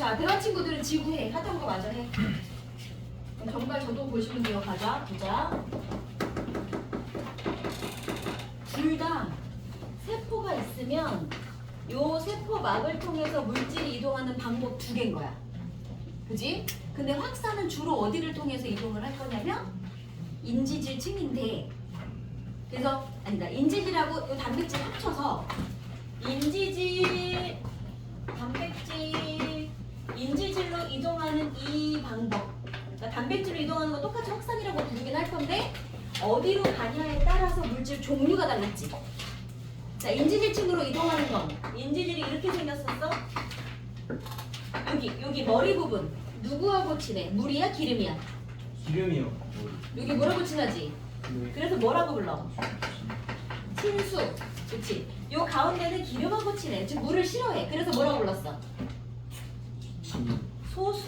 자, 대화 친구들은 지구해. 하던 거 마저 해. 그럼 정말 저도 보시면 돼요. 가자. 보자. 둘 다 세포가 있으면 요 세포막을 통해서 물질이 이동하는 방법 두 개인 거야. 그지? 근데 확산은 주로 어디를 통해서 이동을 할 거냐면 인지질층인데, 그래서 아니다, 인지질하고 요 단백질 합쳐서 인지질, 단백질, 인지질로 이동하는 이 방법, 그러니까 단백질로 이동하는 건 똑같이 확산이라고 부르긴 할 건데 어디로 가냐에 따라서 물질 종류가 달랐지. 자, 인지질층으로 이동하는 건 인지질이 이렇게 생겼었어. 여기 머리 부분 누구하고 친해? 물이야? 기름이야? 기름이요. 여기 뭐라고 친하지? 네. 그래서 뭐라고 불러? 친수. 그치? 요 가운데는 기름하고 친해. 즉 물을 싫어해. 그래서 뭐라고 불렀어? 소수.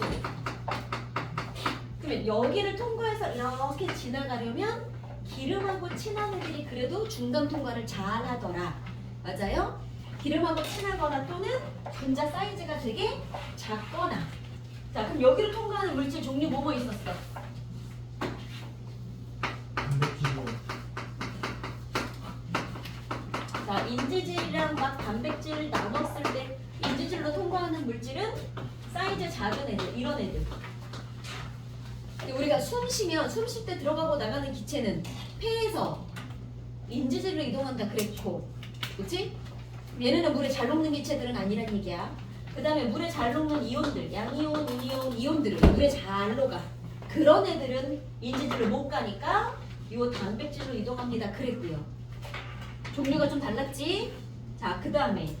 그러면 여기를 통과해서 이렇게 지나가려면 기름하고 친한 애들이 그래도 중간 통과를 잘 하더라. 맞아요? 기름하고 친하거나 또는 분자 사이즈가 되게 작거나. 자, 그럼 여기를 통과하는 물질 종류 뭐뭐 있었어? 단백질로. 자, 인지질이랑 막 단백질을 나눴을 때 인지질로 통과하는 물질은 사이즈 작은 애들, 이런 애들. 근데 우리가 숨 쉬면 숨 쉴 때 들어가고 나가는 기체는 폐에서 인지질로 이동한다 그랬고, 그치? 얘네는 물에 잘 녹는 기체들은 아니란 얘기야. 그 다음에 물에 잘 녹는 이온들, 양이온, 음이온, 이온들은 물에 잘 녹아. 그런 애들은 인지질로 못 가니까 요 단백질로 이동합니다 그랬고요. 종류가 좀 달랐지? 자, 그 다음에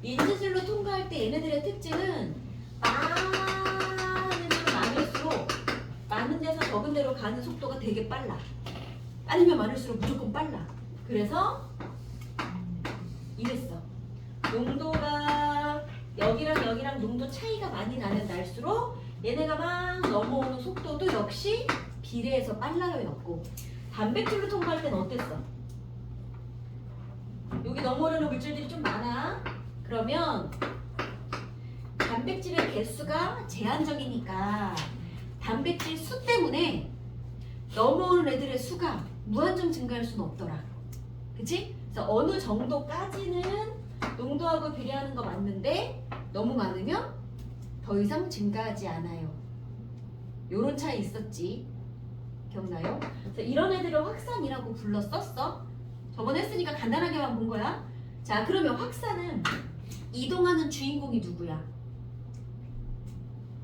인지질로 통과할 때 얘네들의 특징은 많은 데로 많을수록 많은 데서 적은 데로 가는 속도가 되게 빨라. 아니면 많을수록 무조건 빨라. 그래서 이랬어. 농도가 여기랑 농도 차이가 많이 나는 날수록 얘네가 막 넘어오는 속도도 역시 비례해서 빨라요였고, 단백질로 통과할 때는 어땠어? 여기 넘어오는 물질들이 좀 많아. 그러면 단백질의 개수가 제한적이니까 단백질 수 때문에 넘어오는 애들의 수가 무한정 증가할 수는 없더라. 그치? 그래서 어느 정도까지는 농도하고 비례하는 거 맞는데 너무 많으면 더 이상 증가하지 않아요. 요런 차이 있었지. 기억나요? 그래서 이런 애들을 확산이라고 불렀었어. 저번에 했으니까 간단하게만 본 거야. 자, 그러면 확산은 이동하는 주인공이 누구야?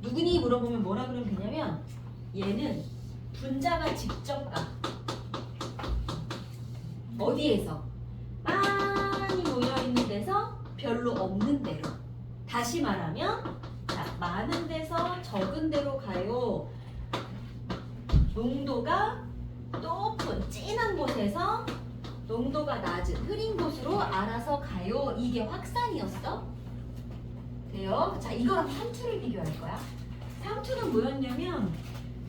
누구니 물어보면 뭐라 그러면 되냐면 얘는 분자가 직접 가. 어디에서? 많이 모여있는 데서 별로 없는 데로. 다시 말하면 자, 많은 데서 적은 데로 가요. 농도가 높은 진한 곳에서 농도가 낮은 흐린 곳으로 알아서 가요. 이게 확산이었어. 돼요? 자, 이거랑 삼투를 비교할 거야. 삼투는 뭐였냐면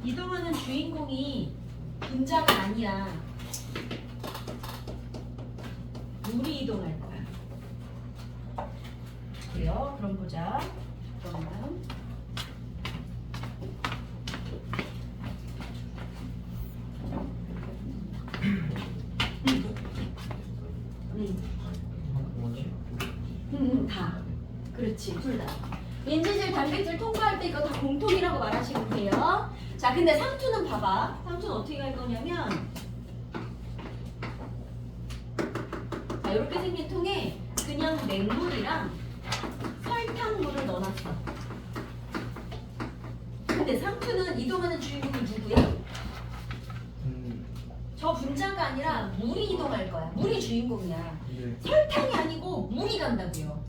이동하는 주인공이 분자가 아니야. 물이 이동할 거야. 그래요? 그럼 보자. 그러면 다. 그렇지, 둘 다. 인지질, 단백질 통과할 때 이거 다 공통이라고 말하시면 돼요. 자, 근데 삼투는 봐봐. 삼투는 어떻게 할 거냐면 자, 이렇게 생긴 통에 그냥 맹물이랑 설탕물을 넣어놨어. 근데 삼투는 이동하는 주인공이 누구야? 저 분자가 아니라 물이 이동할 거야. 물이 주인공이야. 네. 설탕이 아니고 물이 간다고요.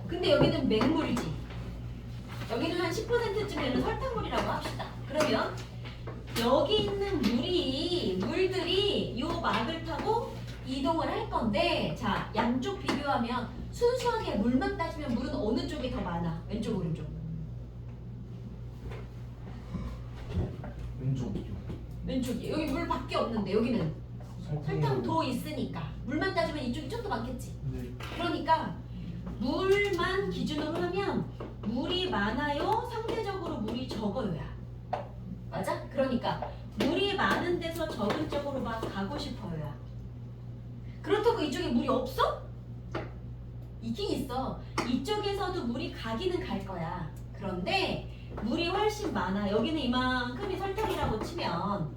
근데 여기는 맹물이지. 여기는 한 10%쯤에는 설탕물이라고 합시다. 그러면 여기 있는 물들이 요 막을 타고 이동을 할 건데, 자, 양쪽 비교하면 순수하게 물만 따지면 물은 어느 쪽이 더 많아? 왼쪽, 오른쪽? 왼쪽이요. 왼쪽이. 여기 물밖에 없는데 여기는 설탕 더 있으니까 물만 따지면 이쪽이 좀 더 많겠지. 네. 그러니까 물만 기준으로 하면 물이 많아요? 상대적으로 물이 적어요야. 맞아? 그러니까 물이 많은 데서 적은 쪽으로 막 가고 싶어요야. 그렇다고 이쪽에 물이 없어? 있긴 있어. 이쪽에서도 물이 가기는 갈 거야. 그런데 물이 훨씬 많아. 여기는 이만큼이 설탕이라고 치면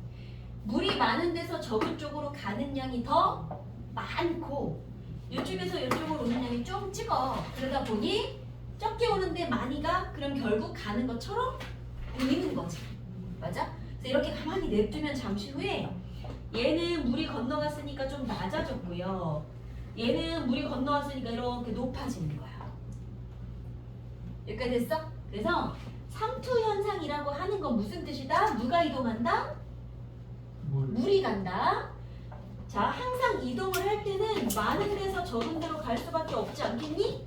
물이 많은 데서 적은 쪽으로 가는 양이 더 많고 이쪽에서 이쪽으로 오는 양이 좀 적어. 그러다 보니 적게 오는데 많이 가? 그럼 결국 가는 것처럼 보이는 거지. 맞아? 그래서 이렇게 가만히 냅두면 잠시 후에 얘는 물이 건너갔으니까 좀 낮아졌고요. 얘는 물이 건너왔으니까 이렇게 높아지는 거야. 여기까지 됐어? 그래서 삼투 현상이라고 하는 건 무슨 뜻이다? 누가 이동한다? 물이 간다. 자, 항상 이동을 할 때는 많은 데서 적은 데로 갈 수밖에 없지 않겠니?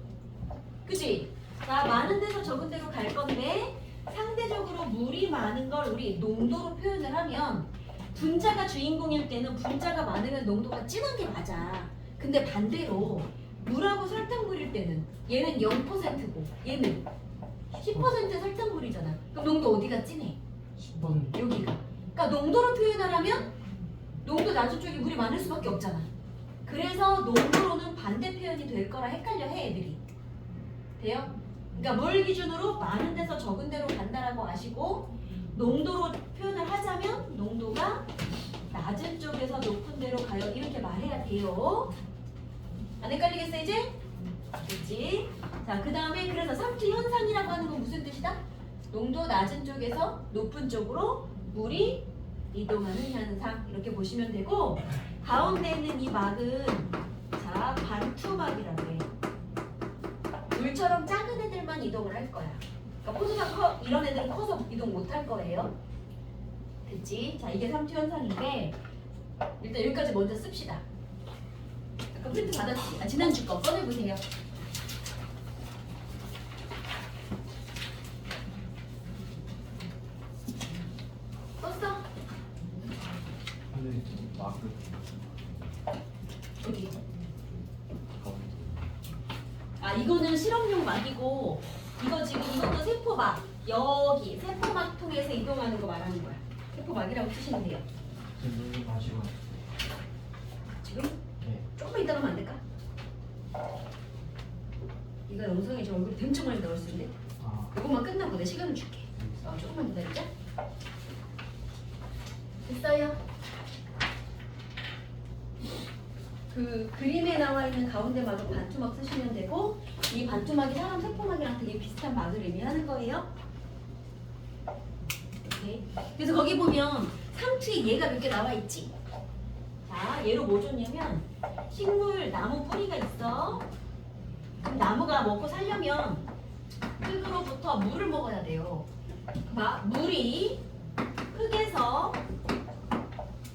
그치? 자, 많은 데서 적은 데로 갈 건데 상대적으로 물이 많은 걸 우리 농도로 표현을 하면 분자가 주인공일 때는 분자가 많으면 농도가 진한 게 맞아. 근데 반대로 물하고 설탕물일 때는 얘는 0%고 얘는 10% 설탕물이잖아. 그럼 농도 어디가 진해? 10번. 여기가. 그러니까 농도로 표현을 하면 농도 낮은 쪽이 물이 많을 수밖에 없잖아. 그래서 농도로는 반대 표현이 될 거라 헷갈려 해 애들이. 돼요? 그러니까 물 기준으로 많은 데서 적은 데로 간다라고 아시고 농도로 표현을 하자면 농도가 낮은 쪽에서 높은 데로 가요. 이렇게 말해야 돼요. 안 헷갈리겠어 이제? 그렇지? 자, 그 다음에 그래서 삼투 현상이라고 하는 건 무슨 뜻이다? 농도 낮은 쪽에서 높은 쪽으로 물이 이동하는 현상 이렇게 보시면 되고 가운데 있는 이 막은 자 반투막이라고 해. 물처럼 작은 애들만 이동을 할 거야. 그러니까 포도당 이런 애들은 커서 이동 못 할 거예요. 됐지? 자, 이게 삼투 현상인데 일단 여기까지 먼저 씁시다. 아까 프린트 받았지? 아, 지난주 거 꺼내보세요. 썼어? 근데 마크. 어디? 아, 이거는 실험용 막이고 이거 지금 이것도 세포막 여기 세포막 통해서 이동하는 거 말하는 거야. 세포막이라고 쓰시면 돼요. 눈이 마시고. 지금? 네. 조금만 이따 가면 안 될까? 이거 영상에 저 얼굴 엄청 많이 나올 수 있는데 아. 이것만 끝나고 내 시간을 줄게. 조금만 기다리자. 됐어요. 그 그림에 나와 있는 가운데 막은 반투막 쓰시면 되고 이 반투막이 사람 세포막이랑 되게 비슷한 막을 의미하는 거예요. 오케이. 그래서 거기 보면 삼투에 얘가 몇 개 나와 있지. 자, 얘로 뭐 줬냐면 식물 나무 뿌리가 있어. 그럼 나무가 먹고 살려면 흙으로부터 물을 먹어야 돼요. 물이 흙에서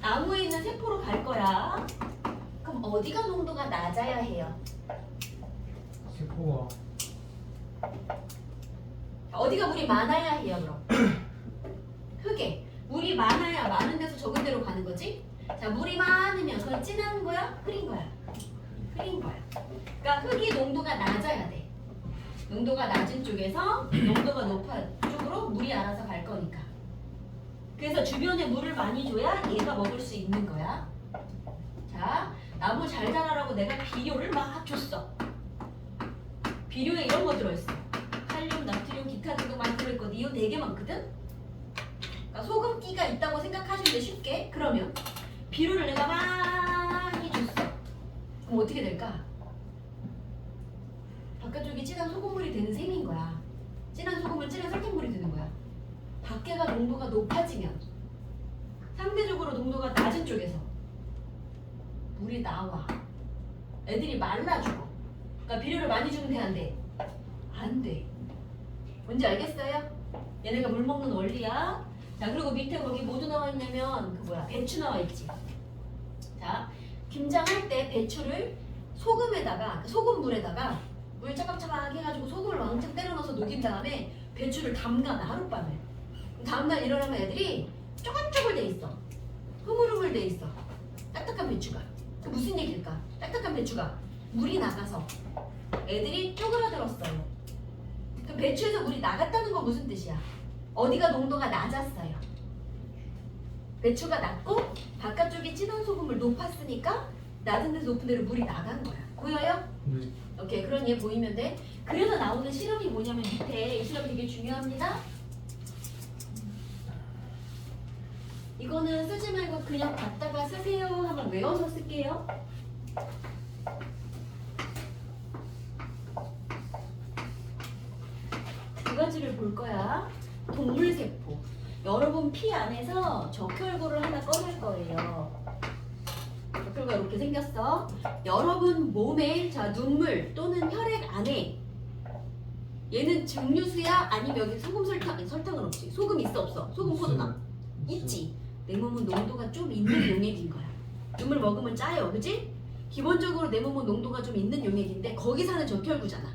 나무에 있는 세포로 갈 거야. 그럼 어디가 농도가 낮아야 해요? 세포가. 어디가 물이 많아야 해요, 그럼? 흙에. 물이 많아야 많은 데서 적은 데로 가는 거지? 자, 물이 많으면 그건 진한 거야? 흐린 거야? 흐린 거야. 그러니까 흙이 농도가 낮아야 돼. 농도가 낮은 쪽에서 농도가 높은 쪽으로 물이 알아서 갈 거니까. 그래서 주변에 물을 많이 줘야 얘가 먹을 수 있는 거야. 자, 나무 잘 자라라고 내가 비료를 막 줬어. 비료에 이런 거 들어있어. 칼륨, 나트륨, 기타 등등 많이 들어있거든. 이거 되게 많거든? 그러니까 소금기가 있다고 생각하시면 돼, 쉽게. 그러면 비료를 내가 많이 줬어. 그럼 어떻게 될까? 바깥쪽이 진한 소금물이 되는 셈인 거야. 진한 소금물, 진한 설탕물이 되는 거야. 밖에가 농도가 높아지면 상대적으로 농도가 낮은 쪽에서 물이 나와. 애들이 말라죽어. 그러니까 비료를 많이 주면 돼, 안 돼? 안 돼. 뭔지 알겠어요? 얘네가 물 먹는 원리야. 자, 그리고 밑에 거기 뭐도 나와 있냐면 그 뭐야, 배추 나와 있지. 자, 김장할 때 배추를 소금에다가 소금물에다가 물 차박차박 해가지고 소금을 왕창 때려 넣어서 녹인 다음에 배추를 담가놔, 하룻밤을. 다음날 일어나면 애들이 쪼글쪼글 돼 있어. 흐물흐물 돼 있어. 딱딱한 배추가. 그 무슨 얘기일까? 딱딱한 배추가 물이 나가서 애들이 쪼그라들었어요. 그럼 배추에서 물이 나갔다는 건 무슨 뜻이야? 어디가 농도가 낮았어요. 배추가 낮고 바깥쪽에 진한 소금을 높았으니까 낮은 데서 높은 데로 물이 나간 거야. 보여요? 네. 오케이, 그런 얘 보이면 돼. 그래서 나오는 실험이 뭐냐면 밑에 이 실험 되게 중요합니다. 이거는 쓰지 말고 그냥 갖다가 쓰세요 하면 외워서 쓸게요. 두 가지를 볼 거야. 동물세포. 여러분 피 안에서 적혈구를 하나 꺼낼 거예요. 적혈구가 이렇게 생겼어. 여러분 몸에 자 눈물 또는 혈액 안에 얘는 증류수야 아니면 여기 소금 설탕 아니, 설탕은 없지. 소금 있어 없어? 소금 포도나 있지. 내 몸은 농도가 좀 있는 용액인 거야. 눈물 먹으면 짜요, 그지? 기본적으로 내 몸은 농도가 좀 있는 용액인데 거기 사는 적혈구잖아.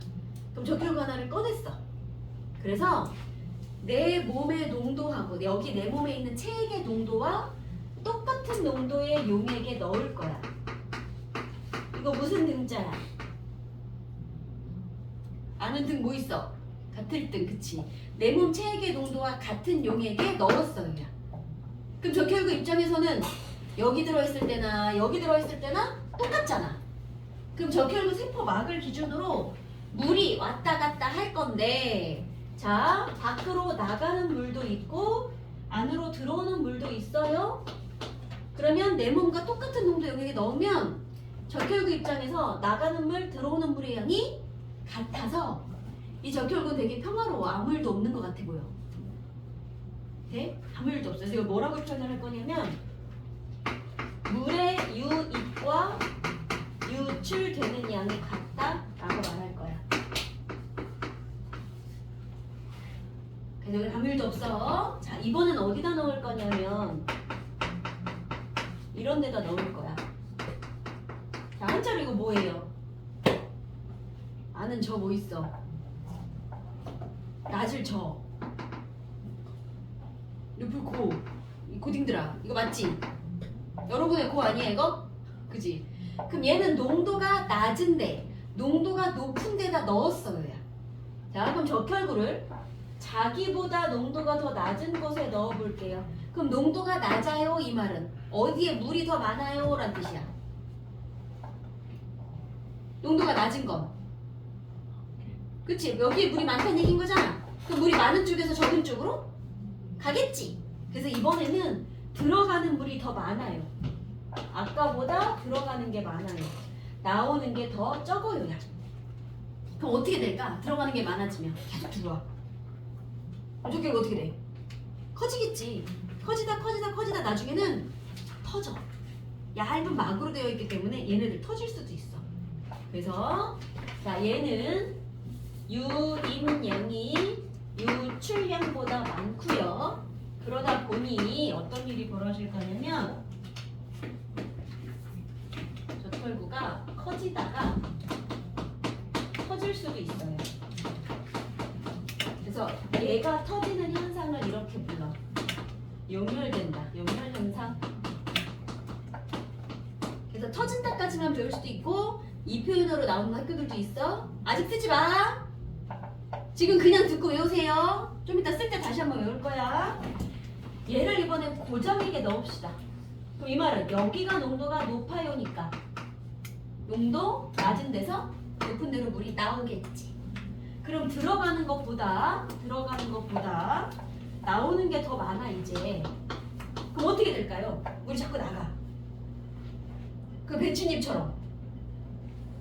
그럼 적혈구 하나를 꺼냈어. 그래서 내 몸의 농도하고 여기 내 몸에 있는 체액의 농도와 똑같은 농도의 용액에 넣을 거야. 이거 무슨 등자야? 아는 등 뭐 있어? 같을 등, 그치? 내 몸 체액의 농도와 같은 용액에 넣었어요. 그럼 적혈구 입장에서는 여기 들어있을 때나 여기 들어있을 때나 똑같잖아. 그럼 적혈구 세포막을 기준으로 물이 왔다 갔다 할 건데 자, 밖으로 나가는 물도 있고 안으로 들어오는 물도 있어요. 그러면 내 몸과 똑같은 농도 용액에 넣으면 적혈구 입장에서 나가는 물, 들어오는 물의 양이 같아서 이 적혈구는 되게 평화로워. 아무 일도 없는 것 같아 보여. 네? 아무 일도 없어요. 그래서 이거 뭐라고 표현을 할 거냐면 물의 유입과 유출되는 양이 같다라고 말할 거야. 그래서 여기 아무 일도 없어. 자, 이번엔 어디다 넣을 거냐면 이런 데다 넣을 거야. 자, 한자로 이거 뭐예요? 아는 저 뭐 있어? 낮을 저. 높을 고. 이 고딩들아, 이거 맞지? 여러분의 고 아니야 이거? 그지? 그럼 얘는 농도가 낮은데 농도가 높은 데다 넣었어요. 자, 그럼 적혈구를 자기보다 농도가 더 낮은 곳에 넣어볼게요. 그럼 농도가 낮아요 이 말은 어디에 물이 더 많아요 라는 뜻이야. 농도가 낮은 건 그치? 여기에 물이 많다는 얘기인 거잖아. 그럼 물이 많은 쪽에서 적은 쪽으로 가겠지. 그래서 이번에는 들어가는 물이 더 많아요. 아까보다 들어가는 게 많아요. 나오는 게 더 적어요. 그럼 어떻게 될까? 들어가는 게 많아지면 계속 들어와. 적혈구가 어떻게 돼? 커지겠지. 커지다 나중에는 터져. 얇은 막으로 되어 있기 때문에 얘네들 터질 수도 있어. 그래서 자, 얘는 유입량이 유출량보다 많고요. 그러다 보니 어떤 일이 벌어질 거냐면 적혈구가 커지다가 터질 수도 있어요. 그래서 얘가 터지는 현상을 이렇게 불러. 용혈된다. 용혈 현상. 그래서 터진다까지만 배울 수도 있고 이 표현으로 나오는 학교들도 있어. 아직 쓰지 마. 지금 그냥 듣고 외우세요. 좀 이따 쓸 때 다시 한번 외울 거야. 얘를 이번엔 고정액에 넣읍시다. 그럼 이 말은 여기가 농도가 높아요니까 농도 낮은 데서 높은 데로 물이 나오겠지. 그럼 들어가는 것보다 나오는 게 더 많아 이제. 그럼 어떻게 될까요? 물이 자꾸 나가. 그 배추잎처럼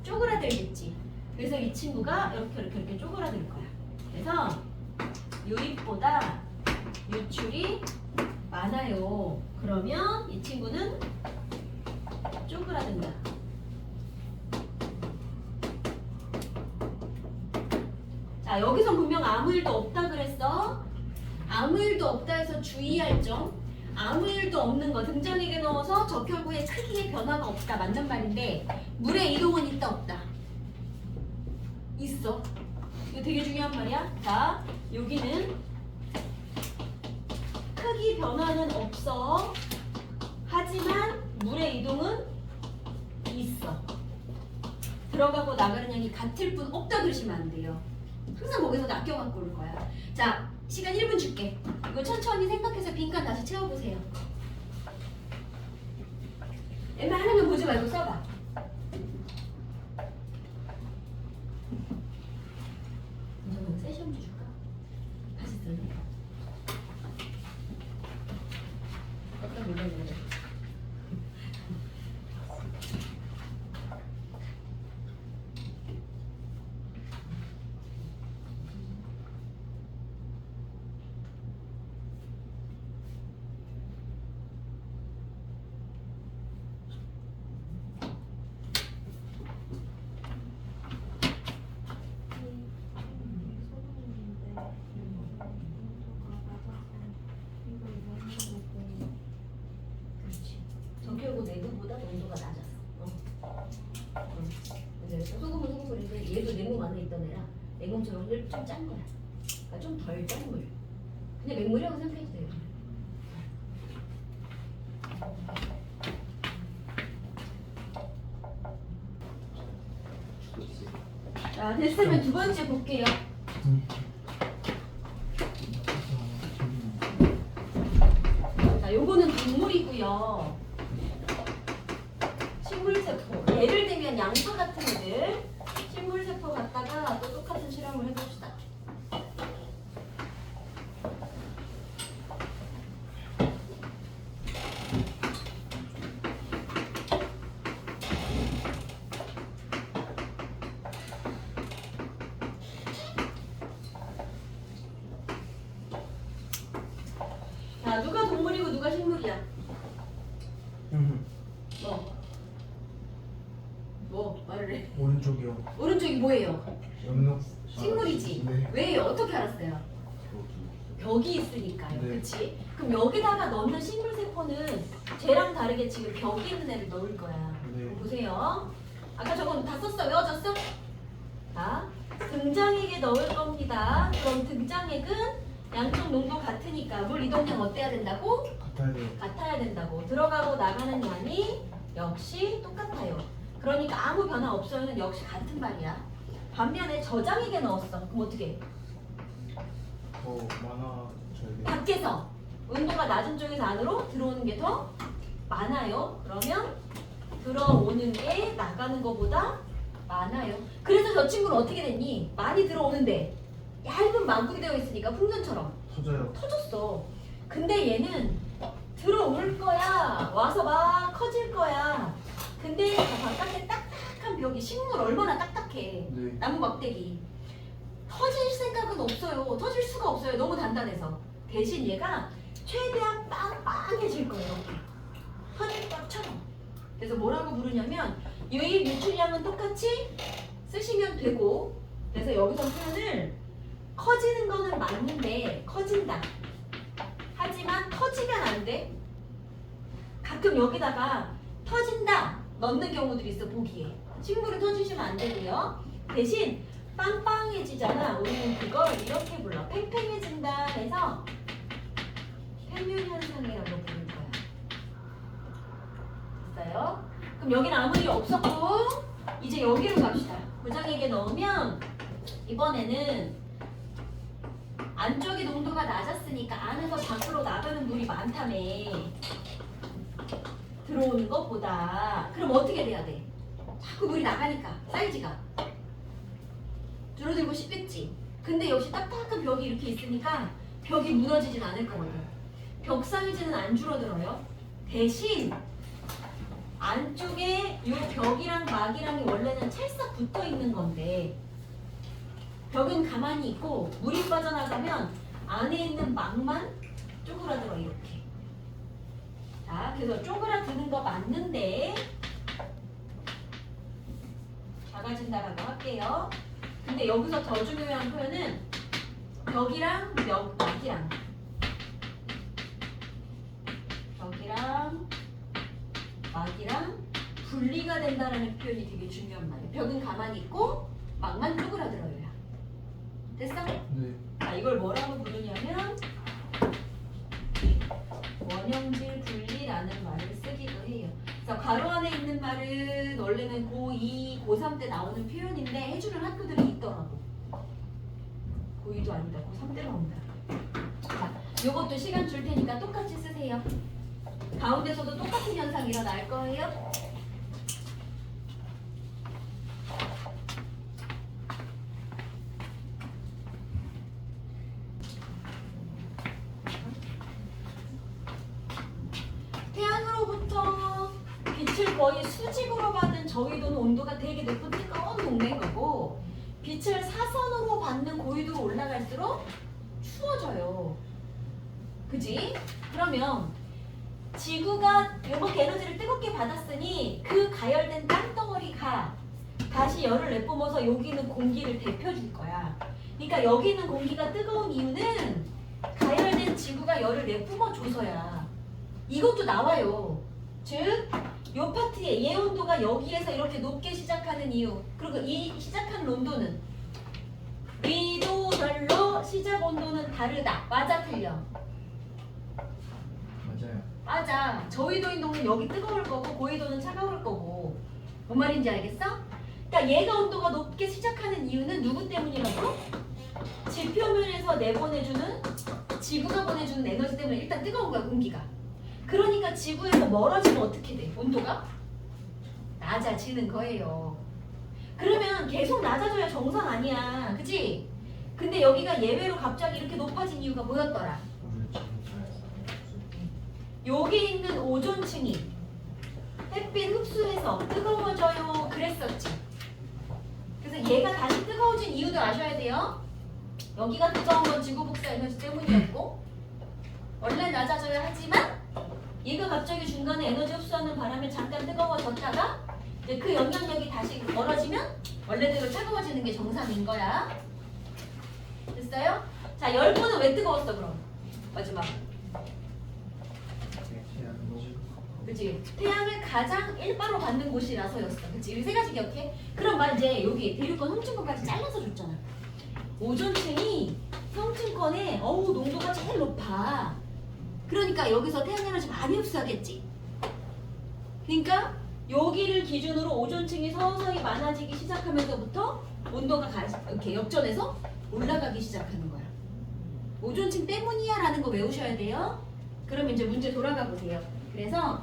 쪼그라들겠지. 그래서 이 친구가 이렇게 쪼그라들 거야. 그래서 유입보다 유출이 많아요. 그러면 이 친구는 쪼그라든다. 자, 여기서 분명 아무 일도 없다 그랬어. 아무 일도 없다 해서 주의할 점. 아무 일도 없는 거 등장액에 넣어서 적혈구의 크기에 변화가 없다. 맞는 말인데 물의 이동은 있다 없다? 있어. 이거 되게 중요한 말이야. 자, 여기는 크기 변화는 없어. 하지만 물의 이동은 있어. 들어가고 나가는 양이 같을 뿐 없다 그러시면 안 돼요. 항상 거기서 낚여 갖고 올 거야. 자, 시간 1분 줄게. 이거 천천히 생각해서 빈칸 다시 채워보세요. 웬만하면 보지 말고 써봐. 이제 세션 줄까? 다시 쓸래? 어떤 물건이래? 적혈구 내부보다 농도가 낮았어. 그래서 소금은 소금물인데 얘도 냉몸 안에 있던 애라 냉몸처럼 좀 짠 거야. 그러니까 좀 덜 짠 물. 그냥 맹물이라고 생각해도 돼요. 자, 됐으면 두 번째 볼게요. 자, 요거는 동물이고요. 식물세포. 예를 들면 양파 같은 애들. 식물세포 갖다가 또 똑같은 실험을 해봅시다. 자, 누가 동물이고 누가 식물이야? 뭐 말을 해? 오른쪽이요. 오른쪽이 뭐예요? 영역. 식물이지. 네. 왜요? 어떻게 알았어요? 벽이 있으니까요. 네. 그렇지? 그럼 여기다가 넣는 식물 세포는 쟤랑 다르게 지금 벽이 있는 애를 넣을 거야. 네. 보세요. 아까 저건 다 썼어? 외워졌어? 자, 등장액에 넣을 겁니다. 그럼 등장액은 양쪽 농도 같으니까 물 이동량 어때야 된다고? 같아야 돼요. 같아야 된다고. 들어가고 나가는 양이 역시 똑같아요. 그러니까 아무 변화 없어요는 역시 같은 말이야. 반면에 저장액에 넣었어. 그럼 어떻게? 더 많아져야 돼요. 밖에서 온도가 낮은 쪽에서 안으로 들어오는 게 더 많아요. 그러면 들어오는 게 나가는 것보다 많아요. 그래서 저 친구는 어떻게 됐니? 많이 들어오는데 얇은 마구이 되어 있으니까 풍선처럼 터져요. 터졌어. 근데 얘는 들어올 거야. 와서 막 커질 거야. 근데 저 바깥에 딱딱한 벽이 식물 얼마나 딱딱해. 네. 나무 막대기. 터질 생각은 없어요. 터질 수가 없어요. 너무 단단해서. 대신 얘가 최대한 빵빵해질 거예요. 터질 것처럼. 그래서 뭐라고 부르냐면 유입 유출량은 똑같이 쓰시면 되고, 그래서 여기서 표현을 커지는 거는 맞는데 커진다. 하지만 터지면 안 돼. 가끔 여기다가 터진다 넣는 경우들이 있어. 보기에 식물은 터지시면 안 되고요. 대신 빵빵해지잖아. 우리는 그걸 이렇게 불러. 팽팽해진다 해서 팽윤현상이라고 부를 거야. 됐어요? 그럼 여기는 아무 일 없었고 이제 여기로 갑시다. 고장액에 넣으면 이번에는 안쪽이 농도가 낮았으니까 안에서 밖으로 나가는 물이 많다며. 들어오는 것보다. 그럼 어떻게 돼야 돼? 자꾸 물이 나가니까 사이즈가 줄어들고 싶겠지. 근데 역시 딱딱한 벽이 이렇게 있으니까 벽이 무너지진 않을 거거든. 벽 사이즈는 안 줄어들어요. 대신 안쪽에 이 벽이랑 막이랑이 원래는 찰싹 붙어 있는 건데 벽은 가만히 있고 물이 빠져나가면 안에 있는 막만 쪼그라들어 이렇게. 자, 그래서 쪼그라드는 거 맞는데 작아진다라고 할게요. 근데 여기서 더 중요한 표현은 벽이랑 막이랑 분리가 된다라는 표현이 되게 중요한 말이에요. 벽은 가만히 있고 막만 쪼그라들어요. 됐어? 네. 자, 이걸 뭐라고 부르냐면 원형질 분리라는 말을 쓰기도 해요. 그래서 괄호 안에 있는 말은 원래는 고2, 고3 때 나오는 표현인데 해주는 학교들이 있더라고. 고의도 아니다. 고3대 나온다. 자, 요것도 시간 줄 테니까 똑같이 쓰세요. 가운데서도 똑같은 현상이 일어날 거예요. 태양으로부터 빛을 거의 수직으로 받는 저위도는 온도가 되게 높은 뜨거운 동네인 거고, 빛을 사선으로 받는 고위도로 올라갈수록 추워져요. 그지? 그러면 지구가 이렇게 에너지를 뜨겁게 받았으니 그 가열된 땅덩어리가 다시 열을 내뿜어서 여기 있는 공기를 데펴줄 거야. 그러니까 여기 있는 공기가 뜨거운 이유는 가열된 지구가 열을 내뿜어줘서야. 이것도 나와요. 즉, 요 파트에 얘 온도가 여기에서 이렇게 높게 시작하는 이유, 그리고 이 시작한 온도는 위도별로 시작 온도는 다르다. 맞아, 틀려? 맞아요. 맞아. 저위도인 동은 여기 뜨거울 거고 고위도는 차가울 거고. 뭔 말인지 알겠어? 그러니까 얘가 온도가 높게 시작하는 이유는 누구 때문이라고? 지표면에서 내보내주는, 지구가 보내주는 에너지 때문에 일단 뜨거운 거야, 공기가. 그러니까 지구에서 멀어지면 어떻게 돼? 온도가 낮아지는 거예요. 그러면 계속 낮아져야 정상 아니야, 그치? 근데 여기가 예외로 갑자기 이렇게 높아진 이유가 뭐였더라? 여기 있는 오존층이 햇빛 흡수해서 뜨거워져요 그랬었지. 그래서 얘가 다시 뜨거워진 이유도 아셔야 돼요. 여기가 뜨거운 건 지구 복사 에너지 때문이었고, 원래 낮아져야 하지만 얘가 갑자기 중간에 에너지 흡수하는 바람에 잠깐 뜨거워졌다가 이제 그 영향력이 다시 멀어지면 원래대로 차가워지는 게 정상인 거야. 됐어요? 자, 열분은 왜 뜨거웠어 그럼? 마지막. 그치? 태양을 가장 일바로 받는 곳이라서였어. 그치? 이 세 가지 기억해? 그럼 말 이제 여기 대륙권 형층권까지 잘라서 줬잖아. 오존층이 형층권에 농도가 제일 높아. 그러니까 여기서 태양 에너지 많이 흡수하겠지. 그러니까 여기를 기준으로 오존층이 서서히 많아지기 시작하면서부터 온도가 이렇게 역전해서 올라가기 시작하는 거야. 오존층 때문이야 라는 거 외우셔야 돼요. 그럼 이제 문제 돌아가 보세요. 그래서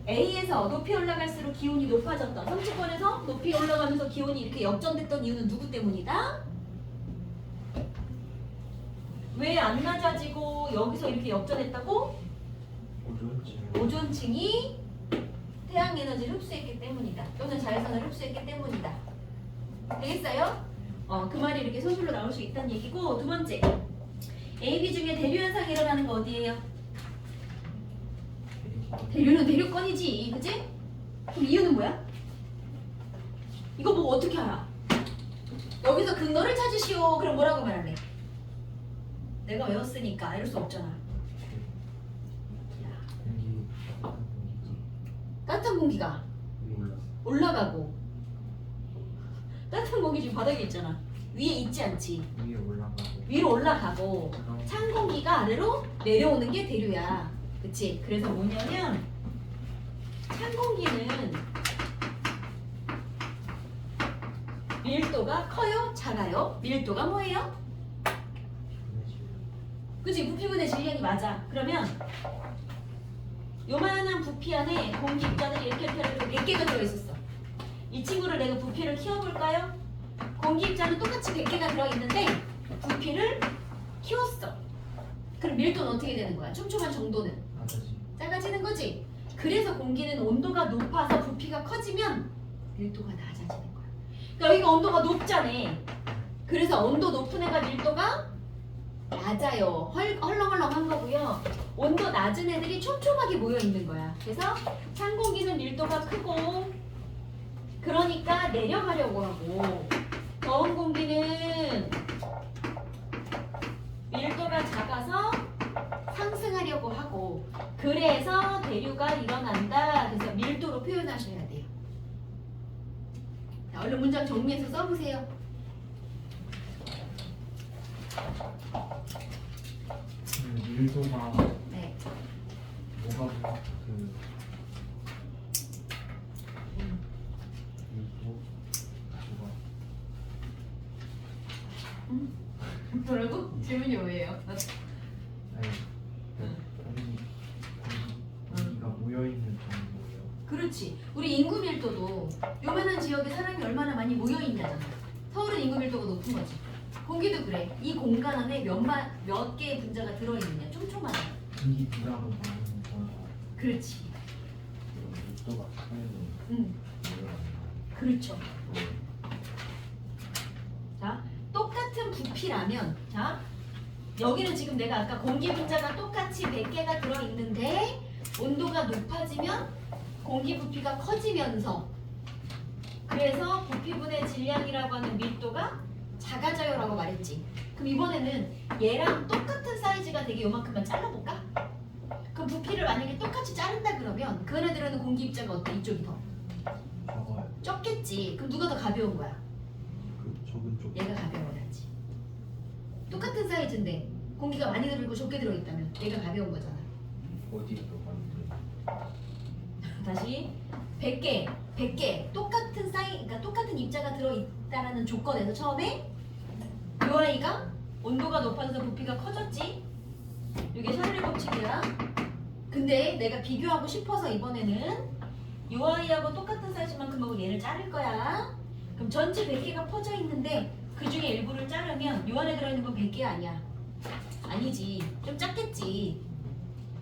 A에서 높이 올라갈수록 기온이 높아졌던, 성층권에서 높이 올라가면서 기온이 이렇게 역전됐던 이유는 누구 때문이다? 왜 안 낮아지고 여기서 이렇게 역전했다고? 오존층이 태양 에너지를 흡수했기 때문이다. 또는 자외선을 흡수했기 때문이다. 되겠어요? 그 말이 이렇게 소술로 나올 수 있다는 얘기고, 두 번째, A, B 중에 대류 현상이 일어나는 거 어디예요? 대류는 대류권이지, 그치? 그럼 이유는 뭐야? 이거 보고 어떻게 알아? 여기서 근거를 찾으시오. 그럼 뭐라고 말할래? 내가 외웠으니까 이럴 수 없잖아. 따뜻한 공기가 올라가고, 따뜻한 공기 지금 바닥에 있잖아. 위에 있지 않지? 위로 올라가고 찬 공기가 아래로 내려오는 게 대류야. 그치? 그래서 뭐냐면 찬 공기는 밀도가 커요? 작아요? 밀도가 뭐예요? 그치? 부피분의 질량이 맞아. 그러면 요만한 부피 안에 공기 입자들이 이렇게 100개가 들어있었어. 이 친구를 내가 부피를 키워볼까요? 공기 입자는 똑같이 100개가 들어있는데 부피를 키웠어. 그럼 밀도는 어떻게 되는 거야? 촘촘한 정도는 작아지는 거지. 그래서 공기는 온도가 높아서 부피가 커지면 밀도가 낮아지는 거야. 그러니까 여기가 온도가 높잖아. 그래서 온도 높은 애가 밀도가 낮아요. 헐렁헐렁한 거고요. 온도 낮은 애들이 촘촘하게 모여 있는 거야. 그래서 찬 공기는 밀도가 크고, 그러니까 내려가려고 하고, 더운 공기는 밀도가 작아서 상승하려고 하고, 그래서 대류가 일어난다. 그래서 밀도로 표현하셔야 돼요. 자, 얼른 문장 정리해서 써보세요. 밀도가 네. 뭐가 밀도 뭐가 별로 질문이 뭐예요? 아니 공기가 모여있는 정도예요. 그렇지. 우리 인구 밀도도 요만한 지역에 사람이 얼마나 많이 모여 있냐잖아. 서울은 인구 밀도가 높은 거지. 공기도 그래. 이 공간 안에 몇 개의 분자가 들어있느냐. 촘촘하다. 공기 비라고 말하는 건 그렇지. 밀도가 작으면 응. 모여요. 그렇죠. 자, 똑같은 부피라면, 자, 여기는 지금 내가 아까 공기 분자가 똑같이 100개가 들어있는데 온도가 높아지면 공기 부피가 커지면서 그래서 부피분의 질량이라고 하는 밀도가 작아져요 라고 말했지. 그럼 이번에는 얘랑 똑같은 사이즈가 되게 요만큼만 잘라볼까? 그럼 부피를 만약에 똑같이 자른다 그러면 그 안에 들어있는 공기 입자가 어때? 이쪽이 더 적어요. 적겠지. 그럼 누가 더 가벼운 거야? 그 적은 쪽. 얘가 가벼워야지. 똑같은 사이즈인데 공기가 많이 들어있고 적게 들어있다면 얘가 가벼운 거잖아. 어디에 들어가는지. 다시 100개 똑같은 그러니까 똑같은 입자가 들어있다라는 조건에서 처음에 이 아이가 온도가 높아져서 부피가 커졌지. 이게 샤를의 법칙이야. 근데 내가 비교하고 싶어서 이번에는 이 아이하고 똑같은 사이즈만큼하고 얘를 자를 거야. 그럼 전체 100개가 퍼져 있는데 그 중에 일부를 자르면 이 안에 들어있는 건 100개 아니야. 아니지. 좀 작겠지.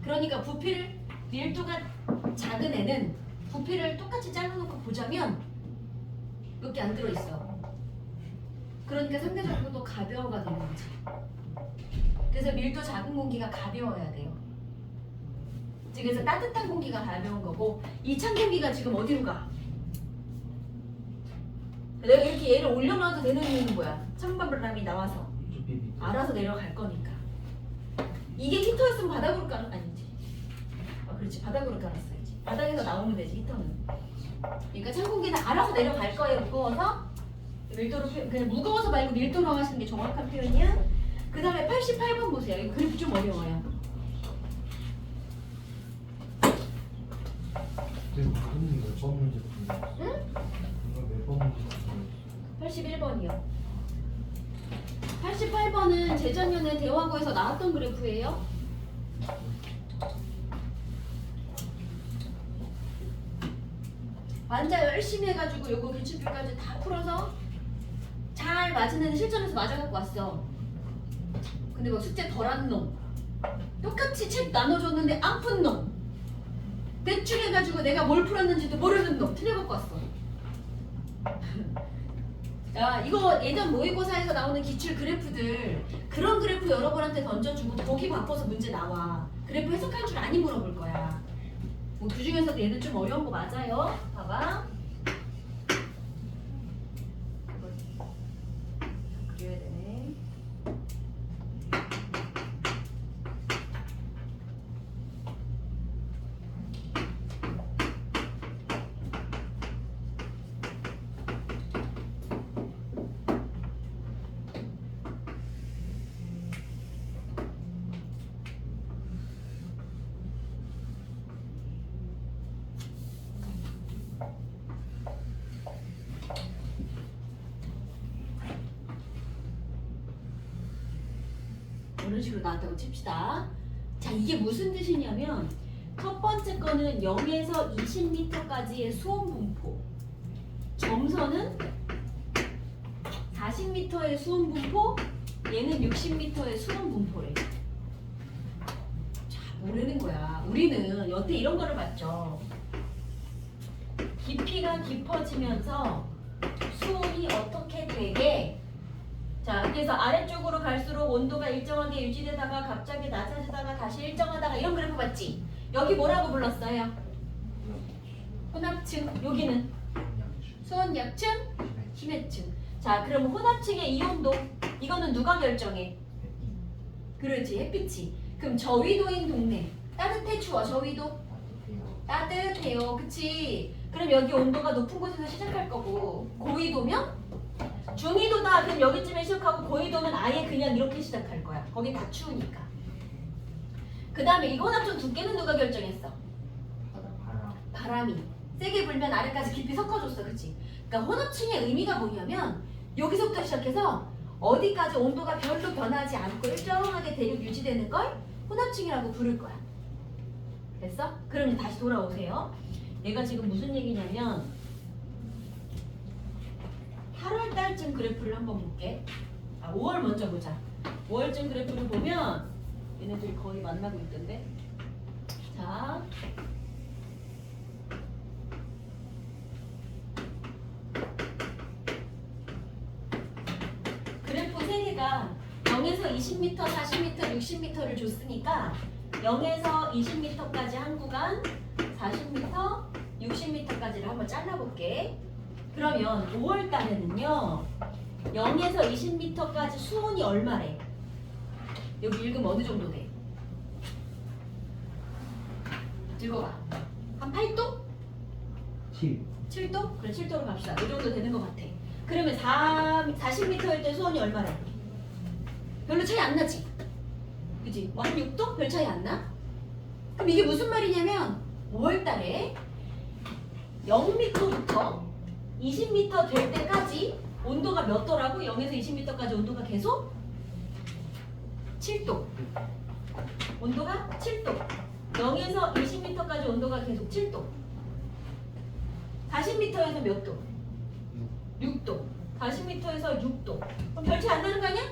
그러니까 부피를 밀도가 작은 애는 부피를 똑같이 잘라놓고 보자면 몇 개 안 들어있어. 그러니까 상대적으로 더 가벼워가 되는 거지. 그래서 밀도 작은 공기가 가벼워야 돼요. 그래서 따뜻한 공기가 가벼운 거고 이 찬 공기가 지금 어디로 가? 내가 이렇게 얘를 올려놔도 되는 이유는 뭐야? 찬바람이 나와서 알아서 내려갈 거니까. 이게 히터였으면 바닥으로 깔 아니지. 아 그렇지 바닥으로 깔았어야지. 바닥에서 나오면 되지 히터는. 그러니까 찬 공기는 알아서 내려갈 거예요. 무거워서 밀도로 그냥 무거워서 말고 밀도로 하시는 게 정확한 표현이야. 그 다음에 88번 보세요. 이거 그래프 좀 어려워요. 선생님 몇번 문제 풀어요? 응? 몇번 문제 풀어요? 81번이요. 88번은 재작년에 대화고에서 나왔던 그래프예요. 완자 열심히 해가지고 요거 기출표까지 다 풀어서 잘 맞은 애는 실전에서 맞아갖고 왔어. 근데 뭐 숙제 덜한 놈, 똑같이 책 나눠줬는데 안 푼 놈, 대충 해가지고 내가 뭘 풀었는지도 모르는 놈 틀려갖고 왔어. 야 이거 예전 모의고사에서 나오는 기출 그래프들 그런 그래프 여러분한테 던져주고 보기 바꿔서 문제 나와. 그래프 해석할 줄 아니 물어볼 거야. 뭐 그중에서도 얘는 좀 어려운 거 맞아요. 봐봐. 그려야 되네. 이런 식으로 나왔다고 칩시다. 자, 이게 무슨 뜻이냐면 첫 번째 거는 0에서 20m까지의 수온 분포. 점선은 40m의 수온 분포, 얘는 60m의 수온 분포래. 자, 모르는 거야. 우리는 여태 이런 거를 봤죠. 깊이가 깊어지면서 수온이 어떻게 되게. 자, 그래서 아래쪽으로 갈수록 온도가 일정하게 유지되다가 갑자기 낮아지다가 다시 일정하다가 이런 그래프 봤지? 여기 뭐라고 불렀어요? 혼합층. 여기는 수온 약층, 심해층. 자, 그럼 혼합층의 이온도 이거는 누가 결정해? 그렇지, 햇빛이. 그럼 저위도인 동네 따뜻해 추워? 저위도? 따뜻해요. 그치? 그럼 여기 온도가 높은 곳에서 시작할 거고 고위도면? 중위도다. 그럼 여기쯤에 시작하고 고위도면 아예 그냥 이렇게 시작할 거야. 거기 다 추우니까. 그 다음에 이 혼합층 두께는 누가 결정했어? 바람이 세게 불면 아래까지 깊이 섞어줬어. 그치? 그러니까 혼합층의 의미가 뭐냐면 여기서부터 시작해서 어디까지 온도가 별로 변하지 않고 일정하게 대륙 유지되는 걸 혼합층이라고 부를 거야. 됐어? 그럼 이제 다시 돌아오세요. 얘가 지금 무슨 얘기냐면 8월 달쯤 그래프를 한번 볼게. 5월 먼저 보자. 5월쯤 그래프를 보면 얘네들이 거의 만나고 있던데. 자, 그래프 3개가 0에서 20m, 40m, 60m를 줬으니까 0에서 20m까지 한 구간, 40m, 60m까지를 한번 잘라볼게. 그러면 5월 달에는요 0에서 20m까지 수온이 얼마래? 여기 읽으면 어느 정도 돼? 읽어봐. 한 8도? 7. 7도? 그래 7도로 갑시다. 이 정도 되는 것 같아. 그러면 40m일 때 수온이 얼마래? 별로 차이 안 나지? 그지? 뭐 한 6도? 별 차이 안 나? 그럼 이게 무슨 말이냐면 5월 달에 0m부터 20m 될 때까지 온도가 몇 도라고? 0에서 20m까지 온도가 계속 7도. 온도가 7도. 0에서 20m까지 온도가 계속 7도. 40m에서 몇 도? 6도. 40m에서 6도. 그럼 별 차이 안 나는 거 아니야?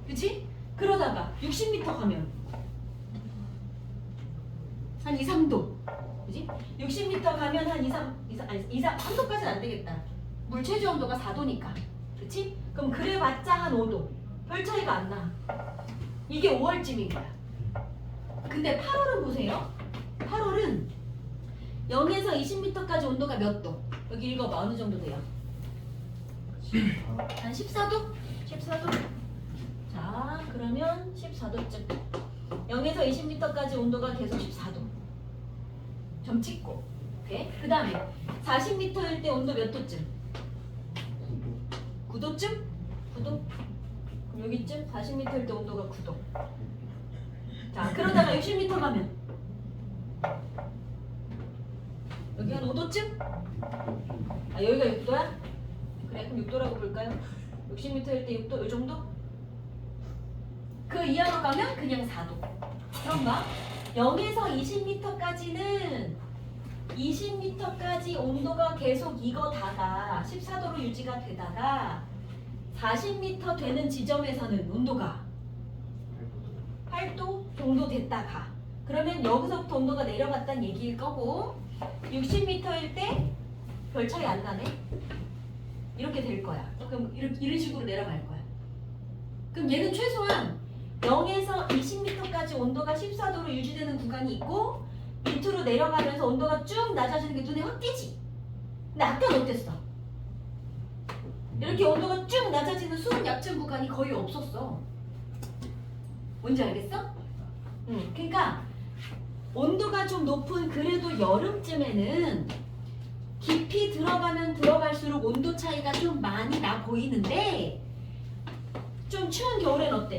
그치? 그러다가 60m 가면 한 2, 3도. 그지? 60m 가면 한 3도까지는 안 되겠다. 물 최저 온도가 4도니까. 그치? 그럼 그래봤자 한 5도. 별 차이가 안 나. 이게 5월쯤인 거야. 근데 8월은 보세요. 8월은 0에서 20m까지 온도가 몇 도? 여기 읽어봐. 어느 정도 돼요? 한 14도? 14도? 자, 그러면 14도쯤. 0에서 20m까지 온도가 계속 14도. 점 찍고. 오케이? 그 다음에 40m일 때 온도 몇 도쯤? 9도. 9도쯤? 9도? 그럼 여기쯤 40m일 때 온도가 9도. 자, 그러다가 60m 가면 여기 한 5도쯤? 아, 여기가 6도야? 그래, 그럼 6도라고 볼까요? 60m일 때 6도? 이 정도? 그 이하로 가면 그냥 4도. 그런가? 0에서 20m까지는 20m까지 온도가 계속 익어다가 14도로 유지가 되다가 40m 되는 지점에서는 온도가 8도 정도 됐다가 그러면 여기서부터 온도가 내려갔다는 얘기일 거고 60m일 때 별 차이 안 나네? 이렇게 될 거야. 그럼 이런 식으로 내려갈 거야. 그럼 얘는 최소한 0에서 20m까지 온도가 14도로 유지되는 구간이 있고 밑으로 내려가면서 온도가 쭉 낮아지는 게 눈에 확 띄지? 근데 아까는 어땠어? 이렇게 온도가 쭉 낮아지는 수온 약층 구간이 거의 없었어. 뭔지 알겠어? 응. 그러니까 온도가 좀 높은 그래도 여름쯤에는 깊이 들어가면 들어갈수록 온도 차이가 좀 많이 나 보이는데 좀 추운 겨울엔 어때?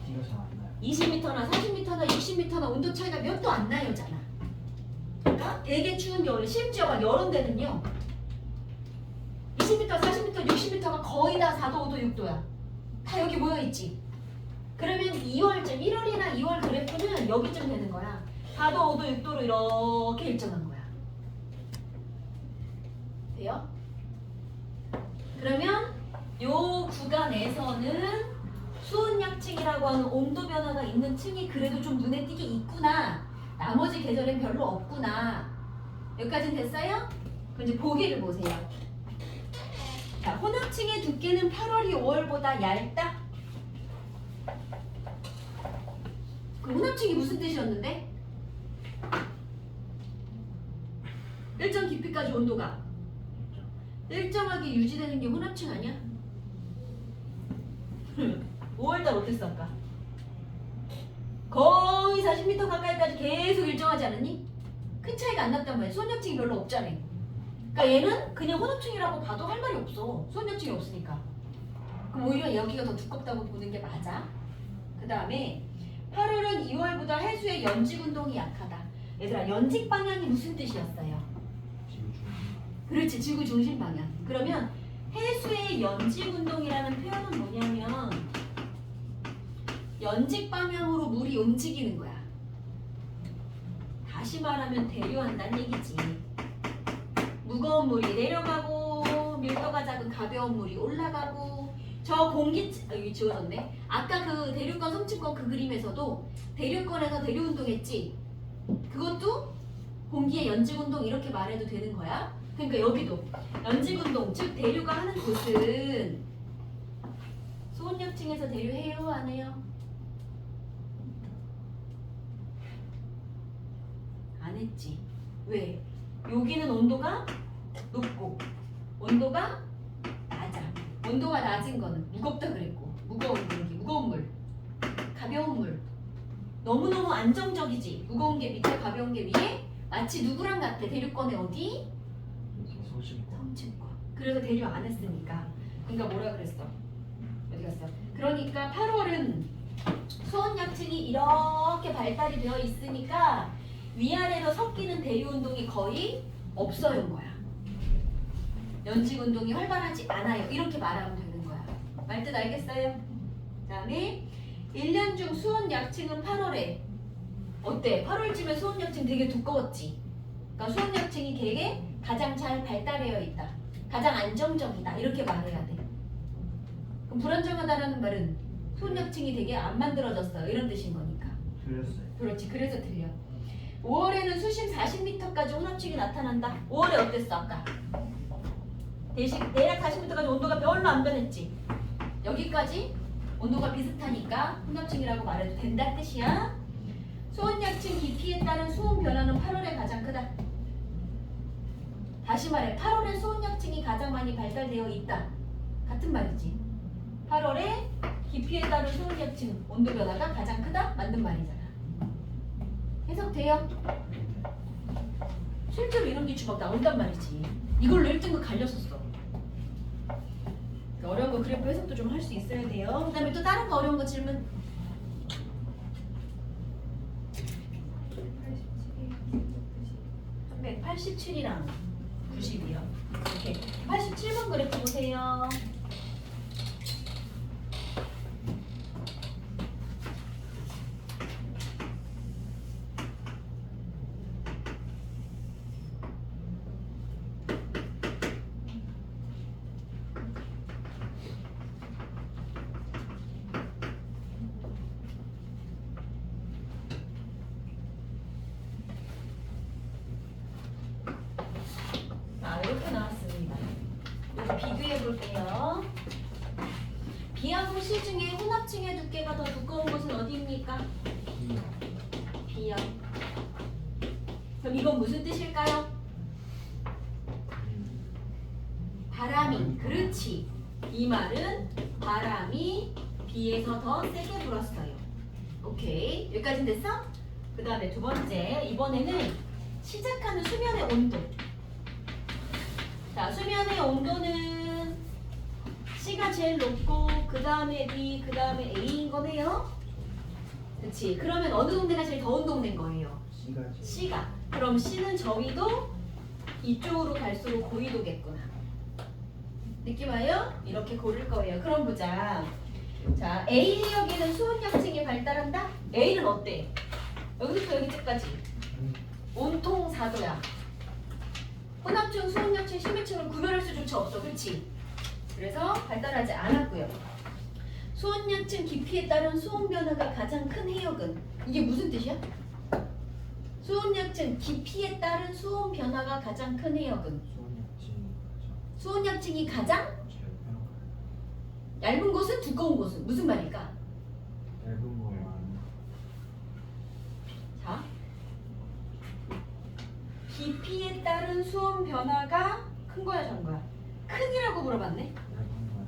티가 잘 안 나요. 20m나 40m나 60m나 온도 차이가 몇 도 안 나요잖아. 그러니까 되게 추운 겨울에 심지어 막 여름 되는요 20m, 40m, 60m가 거의 다 4도, 5도, 6도야. 다 여기 모여있지. 그러면 2월쯤, 1월이나 2월 그래프는 여기쯤 되는 거야. 4도, 5도, 6도로 이렇게 일정한 거야. 돼요? 그러면 요 구간에서는 수온약층이라고 하는 온도 변화가 있는 층이 그래도 좀 눈에 띄게 있구나. 나머지 계절엔 별로 없구나. 여기까지는 됐어요? 그럼 이제 보기를 보세요. 자, 혼합층의 두께는 8월이 5월보다 얇다? 그럼 혼합층이 무슨 뜻이었는데? 일정 깊이까지 온도가 일정하게 유지되는 게 혼합층 아니야? 5월달 어땠어 아까? 거의 40m 가까이까지 계속 일정하지 않았니? 큰 차이가 안 났단 말이야. 수온약층이 별로 없잖아. 그러니까 얘는 그냥 혼합층이라고 봐도 할 말이 없어. 수온약층이 없으니까. 그럼 오히려 여기가 더 두껍다고 보는 게 맞아. 그 다음에 8월은 2월보다 해수의 연직 운동이 약하다. 얘들아, 연직 방향이 무슨 뜻이었어요? 지금 중. 그렇지, 지구 중심 방향. 그러면 해수의 연직 운동이라는 표현은 뭐냐면 연직 방향으로 물이 움직이는 거야. 다시 말하면 대류한다는 얘기지. 무거운 물이 내려가고 밀도가 작은 가벼운 물이 올라가고 저 공기 여기 지워졌네. 아까 그 대류권 성층권 그 그림에서도 대류권에서 대류 운동했지. 그것도 공기의 연직 운동 이렇게 말해도 되는 거야. 그러니까 여기도 연직 운동 즉 대류가 하는 곳은 수온역층에서 대류해요 안 해요? 안 했지. 왜? 여기는 온도가 높고 온도가 낮아. 온도가 낮은 거는 무겁다 그랬고 무거운 공기, 무거운 물, 가벼운 물 너무너무 안정적이지. 무거운 게 밑에 가벼운 게 위에 마치 누구랑 같아? 대류권의 어디? 소심과. 성층권. 그래서 대류 안 했으니까. 그러니까 뭐라 그랬어? 어디 갔어? 그러니까 8월은 수온약층이 이렇게 발달이 되어 있으니까 위아래로 섞이는 대류 운동이 거의 없어요인 거야. 연직 운동이 활발하지 않아요. 이렇게 말하면 되는 거야. 말뜻 알겠어요? 그 다음에 1년 중 수온약층은 8월에 어때? 8월쯤에 수온약층 되게 두꺼웠지? 그러니까 수온약층이 되게 가장 잘 발달되어 있다. 가장 안정적이다. 이렇게 말해야 돼. 그럼 불안정하다라는 말은 수온약층이 되게 안 만들어졌어요. 이런 뜻인 거니까. 틀렸어요. 그렇지. 그래서 틀려. 5월에는 수심 40m까지 혼합층이 나타난다. 5월에 어땠어 아까? 대신 대략 40m까지 온도가 별로 안 변했지. 여기까지 온도가 비슷하니까 혼합층이라고 말해도 된다는 뜻이야. 수온약층 깊이에 따른 수온 변화는 8월에 가장 크다. 다시 말해 8월에 수온약층이 가장 많이 발달되어 있다. 같은 말이지. 8월에 깊이에 따른 수온약층 온도 변화가 가장 크다. 맞는 말이잖아. 해석돼요? 실제로 이런 기출 막 나온단 말이지. 이걸로 1등급 갈렸었어. 어려운 거 그래프 해석도 좀 할 수 있어야 돼요. 그 다음에 또 다른 거 어려운 거 질문. 387이랑 90이요. 이렇게 87번 그래프 보세요. 이렇게 나왔습니다. 이거 비교해 볼게요. B하고 C 중에 혼합층의 두께가 더 두꺼운 곳은 어디입니까? B요. 그럼 이건 무슨 뜻일까요? 바람이, 그렇지. 이 말은 바람이 B에서 더 세게 불었어요. 오케이, 여기까지 됐어? 그 다음에 두 번째, 이번에는 시작하는 수면의 온도. 자, 수면의 온도는 C가 제일 높고 그 다음에 B, 그 다음에 A인 거네요. 그치? 그러면 어느 동네가 제일 더운 동네인 거예요? C가. 그럼 C는 저위도 이쪽으로 갈수록 고위도겠구나. 느낌 와요? 이렇게 고를 거예요. 그럼 보자. 자, A 지역에는 수온약층이 발달한다? A는 어때? 여기부터 여기까지 온통 4도야. 혼합층, 수온약층, 심해층을 구별할 수조차 없어. 그렇지? 그래서 발달하지 않았고요. 수온약층 깊이에 따른 수온 변화가 가장 큰 해역은 이게 무슨 뜻이야? 수온약층 깊이에 따른 수온 변화가 가장 큰 해역은 수온약층이 가장 얇은 곳은 두꺼운 곳은 무슨 말일까? 얇은 거야. 자, 깊이에 따른 수온 변화가 큰 거야, 작은 거야? 큰이라고 물어봤네. 얇은 거야.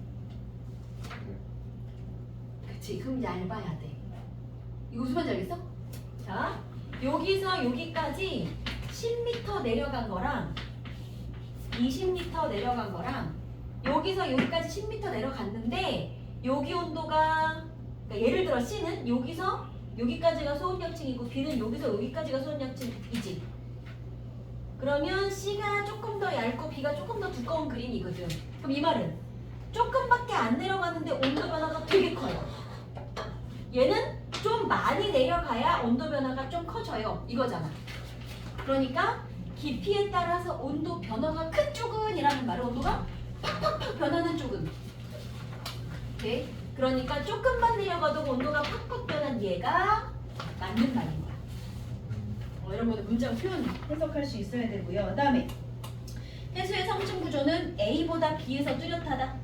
그치, 그럼 얇아야 돼. 이거 무슨 말인지 알겠어? 자, 여기서 여기까지 10m 내려간 거랑 20m 내려간 거랑 여기서 여기까지 10m 내려갔는데 여기 온도가 그러니까 예를 들어 C는 여기서 여기까지가 수온약층이고 B는 여기서 여기까지가 수온약층이지. 그러면 C가 조금 더 얇고 B가 조금 더 두꺼운 그림이거든. 그럼 이 말은 조금밖에 안 내려가는데 온도 변화가 되게 커요. 얘는 좀 많이 내려가야 온도 변화가 좀 커져요. 이거잖아. 그러니까 깊이에 따라서 온도 변화가 큰 쪽은이라는 말은 온도가 팍팍팍 변하는 쪽은. 오케이? 그러니까 조금만 내려가도 온도가 팍팍 변한 얘가 맞는 말인 거야. 이런 거는 문장 표현 해석할 수 있어야 되고요. 그 다음에 해수의 성층 구조는 A보다 B에서 뚜렷하다.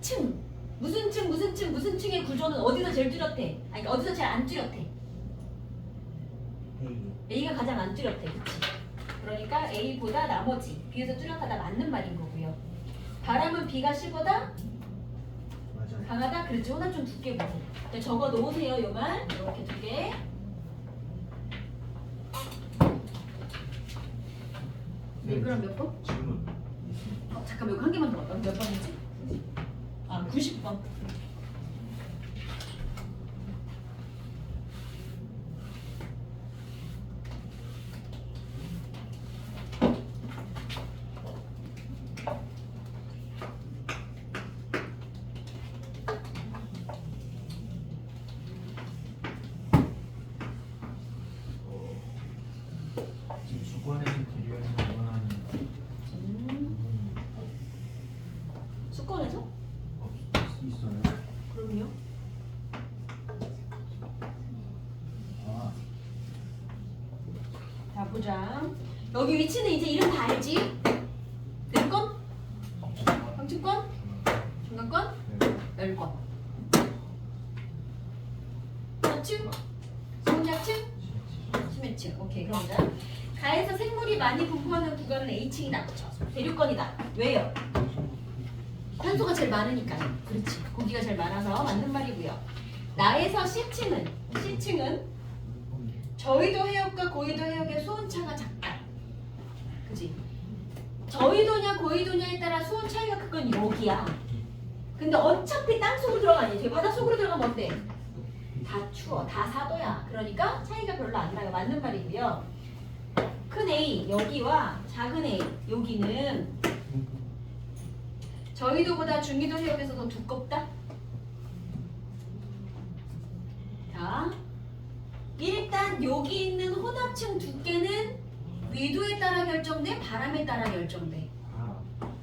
층. 무슨 층, 무슨 층, 무슨 층의 구조는 어디서 제일 뚜렷해? 아니, 그러니까 어디서 제일 안 뚜렷해? A. A가 가장 안 뚜렷해. 그치? 그러니까 A보다 나머지 B에서 뚜렷하다 맞는 말인 거고요. 바람은 B가 C보다 맞아요. 강하다? 그렇지. 호나 좀 두께 보고. 적어 놓으세요. 요 말. 이렇게 두 개. 네, 그럼 몇 번? 질문. 잠깐만, 이거 한 개만 더. 몇 번이지? 아, 90번. 지금 주권에서 기류에서 원하는 수권에서? 있어요. 그럼요. 아, 자, 보자. 여기 위치는 이제 이름 다 알지? 대류권? 평층권? 중간권? 네. 열권. 하층? 성약층? 심해층. 오케이, 그럼 보자. 가에서 생물이 많이 분포하는 구간은 A층이다. 대류권이다. 왜요? 산소가 제일 많으니까요. 그렇지. 공기가 제일 많아서 맞는 말이고요. 나에서 C층은 저위도 해역과 고위도 해역의 수온차가 작다. 그지? 저위도냐 고위도냐에 따라 수온 차이가 그건 여기야. 근데 어차피 땅속으로 들어가니 저기 바닷속으로 들어가면 어때? 다 추워. 다 4도야. 그러니까 차이가 별로 안 나요. 맞는 말이고요. 큰 A 여기와 작은 A 여기는 저위도보다 중위도 해역에서 더 두껍다. 자, 일단 여기 있는 혼합층 두께는 위도에 따라 결정돼, 바람에 따라 결정돼. 아,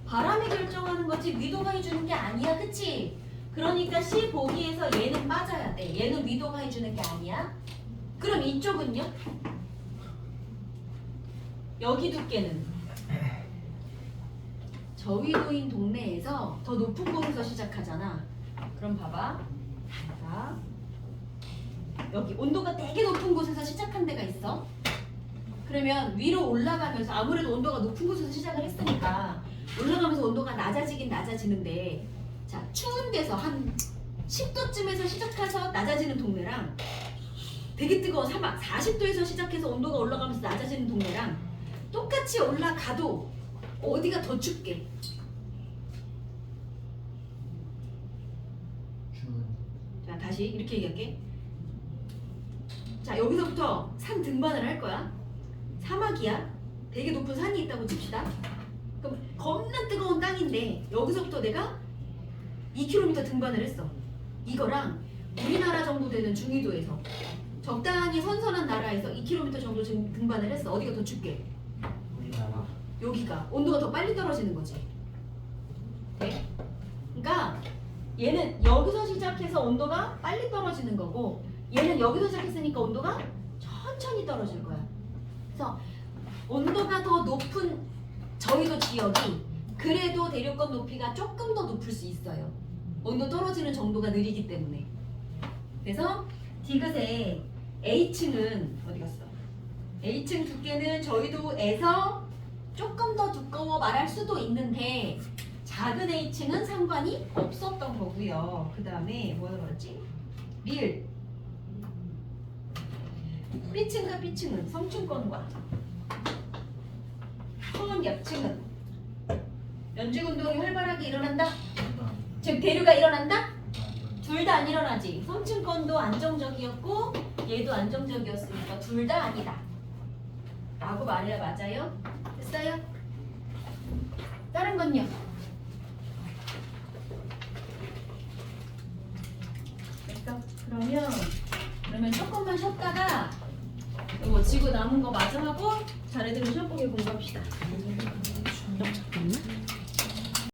바람이 결정하는 거지 위도가 해주는 게 아니야, 그치? 그러니까 C 보기에서 얘는 빠져야 돼. 얘는 위도가 해주는 게 아니야. 그럼 이쪽은요? 여기 두께는 저위도인 동네에서 더 높은 곳에서 시작하잖아. 그럼 봐봐. 자, 여기 온도가 되게 높은 곳에서 시작한 데가 있어. 그러면 위로 올라가면서 아무래도 온도가 높은 곳에서 시작을 했으니까 올라가면서 온도가 낮아지긴 낮아지는데, 자, 추운 데서 한 10도쯤에서 시작해서 낮아지는 동네랑 되게 뜨거운 사막 40도에서 시작해서 온도가 올라가면서 낮아지는 동네랑 똑같이 올라가도 어디가 더 춥게? 추운. 자, 다시 이렇게 얘기할게. 자, 여기서부터 산 등반을 할 거야. 사막이야. 되게 높은 산이 있다고 칩시다. 그럼 겁나 뜨거운 땅인데 여기서부터 내가 2km 등반을 했어. 이거랑 우리나라 정도 되는 중위도에서 적당히 선선한 나라에서 2km 정도 등반을 했어. 어디가 더 춥게? 우리나라. 여기가 온도가 더 빨리 떨어지는 거지. 네? 그러니까 얘는 여기서 시작해서 온도가 빨리 떨어지는 거고, 얘는 여기서 시작했으니까 온도가 천천히 떨어질 거야. 그래서 온도가 더 높은 저희도 지역이 그래도 대륙권 높이가 조금 더 높을 수 있어요. 온도 떨어지는 정도가 느리기 때문에. 그래서 디귿의 A층은 어디 갔어? A층 두께는 저희도에서 조금 더 두꺼워 말할 수도 있는데 작은 A층은 상관이 없었던 거고요. 그 다음에 뭐라 그랬지? 리을 B층과 B층은 성층권과 서원역층은 연중 운동이 활발하게 일어난다? 즉 대류가 일어난다? 둘 다 안 일어나지. 성층권도 안정적이었고 얘도 안정적이었으니까 둘 다 아니다. 라고 말해야 맞아요? 됐어요? 다른 건요? 됐어? 그러면 조금만 쉬었다가 이거 지구 남은 거 마저 하고 자네들은 시험 보기 공부합시다. 잠깐만.